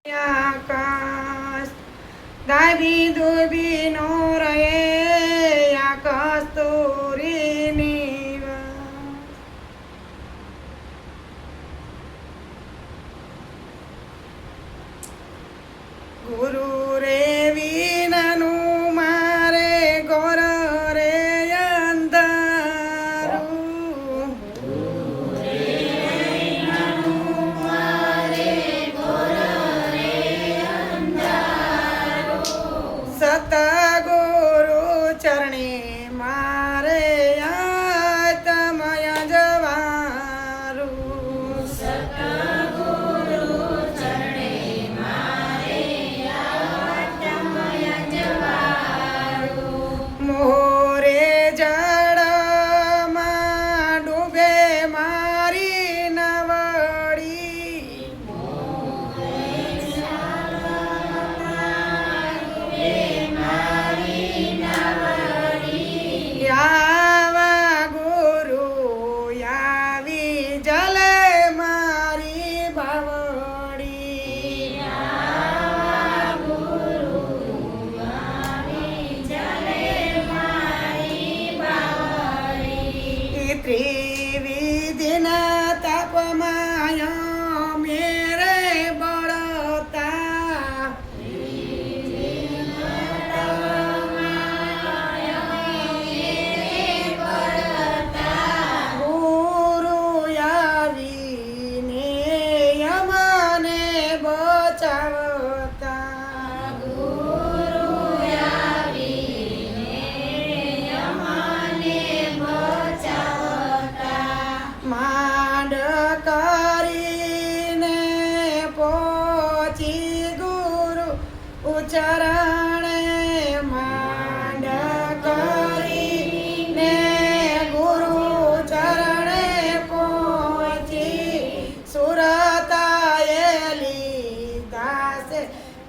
આકાશ દાબી દુબી નો રહે આકાશ તોરી નિવાસ ગુરુ રે વિનાનું મારે ગોર રે અંધારું સતગુરુ ચરણે મારે આત્મય જવારું મોરે જળમાં ડૂબે મારી નવડી આવા ગુરુ આવી જલે મારી બાવડી ત્રિવિધિના તાપમાં મેરે બળતા ગુરુ આવીને અમને બચાવતા માંડ કરીને પહોંચી ગુરુ ઉચરણે માંડ કરીને ગુરુ ચરણે પહોંચી સુરતાએ લીધા છે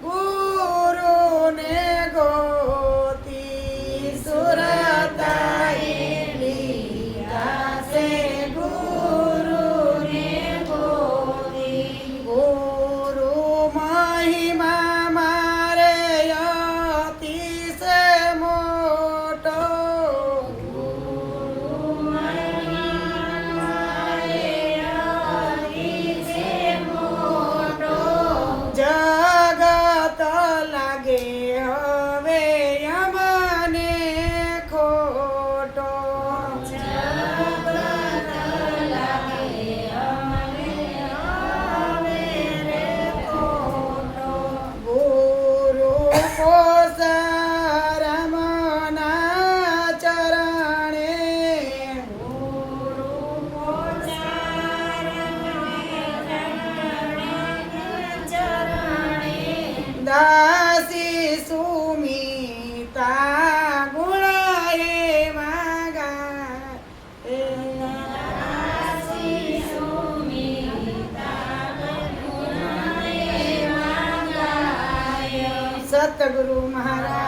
ગુરુને ગોતી સુરતાએ લીધા છે ગુરુ મહિમા મારે અતિશય મોટો જગત લાગે હવે અમને ખોટો ગુરુ પોસરમના ચરણે દાસી સુમિતા ગુણાએ માગા સતગુરુ મહારાજ